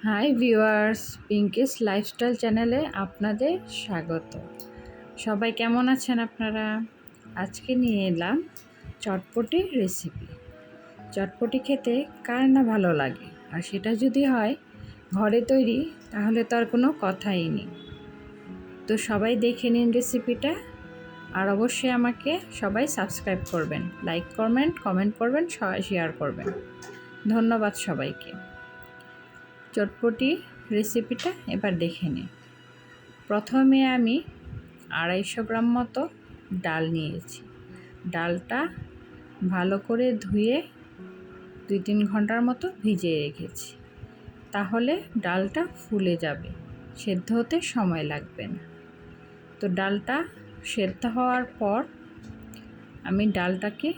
Hi viewers, Pinki's lifestyle চ্যানেলে আপনাদের স্বাগত। সবাই কেমন আছেন আপনারা? আজকে নিয়ে এলাম চটপটি রেসিপি। চটপটি খেতে কার না ভালো লাগে, আর সেটা যদি হয় ঘরে তৈরি, তাহলে তো আর কোনো কথাই নেই। তো সবাই দেখে নিন রেসিপিটা, আর অবশ্যই আমাকে সবাই সাবস্ক্রাইব করবেন, লাইক করবেন, কমেন্ট করবেন, শেয়ার করবেন। ধন্যবাদ সবাইকে। চটপটি রেসিপিটা এবার দেখে নিন। প্রথমে আমি 250 গ্রাম মতো ডাল নিয়েছি। ডালটা ভালো করে ধুয়ে 2-3 ঘন্টার মতো ভিজিয়ে রেখেছি, তাহলে ডালটা ফুলে যাবে, সেদ্ধ হতে সময় লাগবে না। তো ডালটা সেদ্ধ হওয়ার পর আমি ডালটাকে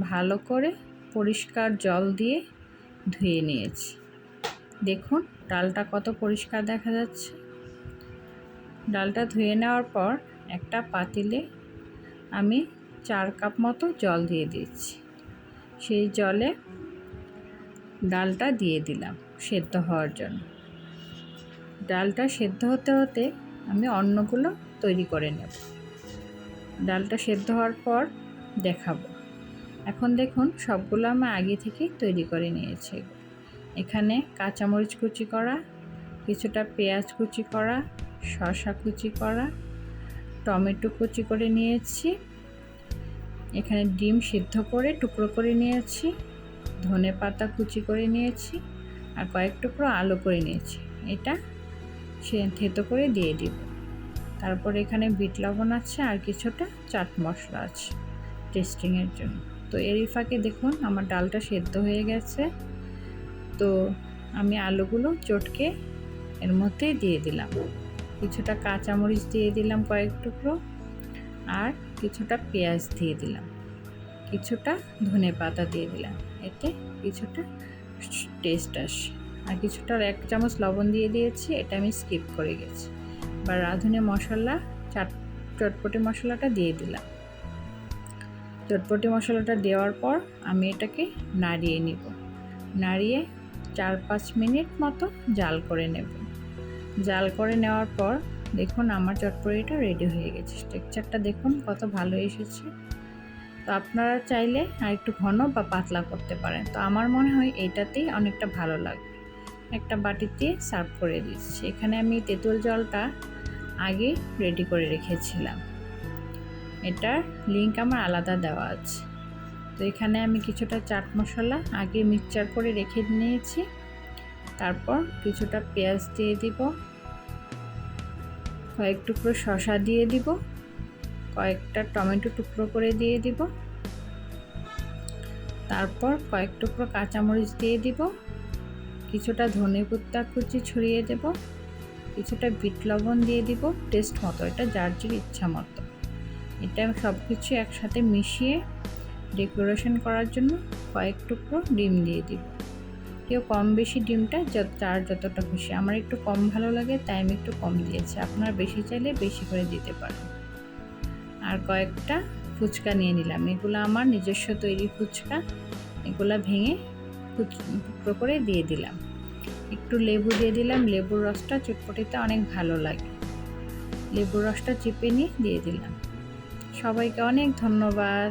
ভালো করে পরিষ্কার জল দিয়ে ধুয়ে নিয়েছি। দেখুন ডালটা কত পরিষ্কার দেখা যাচ্ছে। ডালটা ধুয়ে নেওয়ার পর একটা পাতিলে আমি 4 কাপ মতো জল দিয়ে দিয়েছি। সেই জলে ডালটা দিয়ে দিলাম সেদ্ধ হওয়ার জন্য। ডালটা সেদ্ধ হতে হতে আমি অন্যগুলো তৈরি করে নেব। ডালটা সেদ্ধ হওয়ার পর দেখাবো। এখন দেখুন সবগুলো আমি আগে থেকেই তৈরি করে নিয়েছি। এখানে কাঁচামরিচ কুচি করা, কিছুটা পেঁয়াজ কুচি করা, শসা কুচি করা, টমেটো কুচি করে নিয়েছি, এখানে ডিম সিদ্ধ করে টুকরো করে নিয়েছি, ধনেপাতা কুচি করে নিয়েছি, আর কয়েক টুকরো আলু করে নিয়েছি। এটা থেতো করে দিয়ে দিব। তারপর এখানে বিট লবণ আছে, আর কিছুটা চাট মশলা আছে টেস্টিংয়ের জন্য। তো এর ফাঁকে দেখুন আমার ডালটা সেদ্ধ হয়ে গেছে। তো আমি আলুগুলো চটকে এর মধ্যে দিয়ে দিলাম। কিছুটা কাঁচামরিচ দিয়ে দিলাম কয়েক টুকরো, আর কিছুটা পেঁয়াজ দিয়ে দিলাম, কিছুটা ধনেপাতা দিয়ে দিলাম, এতে কিছুটা টেস্ট আসে। আর কিছুটা 1 চামচ লবণ দিয়ে দিয়েছি, এটা আমি স্কিপ করে গেছি। বা রাঁধুনি মশলা, চটপটি মশলাটা দিয়ে দিলাম। চটপটি মশলাটা দেওয়ার পর আমি এটাকে নাড়িয়ে নিব। নাড়িয়ে 4-5 মিনিট মতো জাল করে নেব। জাল করে নেওয়ার পর দেখুন আমার চটপটিটা রেডি হয়ে গেছে। টেক্সচারটা দেখুন কত ভালো এসেছে। তো আপনারা চাইলে আর একটু ঘন বা পাতলা করতে পারেন। তো আমার মনে হয় এইটাতেই অনেকটা ভালো লাগবে। একটা বাটিতে সার্ভ করে দিচ্ছি। এখানে আমি তেঁতুল জলটা আগে রেডি করে রেখেছিলাম, এটার লিংক আমার আলাদা দেওয়া আছে। তো এখানে আমি কিছুটা চাট মশলা আগে মিক্সচার করে রেখে নিয়েছি। তারপর কিছুটা পেঁয়াজ দিয়ে দিব, কয়েক টুকরো শসা দিয়ে দিব, কয়েকটা টমেটো টুকরো করে দিয়ে দিব, তারপর কয়েক টুকরো কাঁচামরিচ দিয়ে দিব, কিছুটা ধনেপাতা কুচি ছড়িয়ে দেব, কিছুটা বিট লবণ দিয়ে দিব টেস্ট মতো, এটা যার যার ইচ্ছা মতো। এটা সব কিছু একসাথে মিশিয়ে ডেকোরেশন করার জন্য কয়েক টুকরো ডিম দিয়ে দিব। কেউ কম বেশি ডিমটা যার যতটা খুশি। আমার একটু কম ভালো লাগে, তাই আমি একটু কম দিয়েছি। আপনারা বেশি চাইলে বেশি করে দিতে পারেন। আর কয়েকটা ফুচকা নিয়ে নিলাম, এগুলো আমার নিজস্ব তৈরি ফুচকা। এগুলো ভেঙে টুকরো করে দিয়ে দিলাম। একটু লেবু দিয়ে দিলাম, লেবুর রসটা চটপটিতে অনেক ভালো লাগে। লেবুর রসটা চিপে নিয়ে দিয়ে দিলাম। সবাইকে অনেক ধন্যবাদ।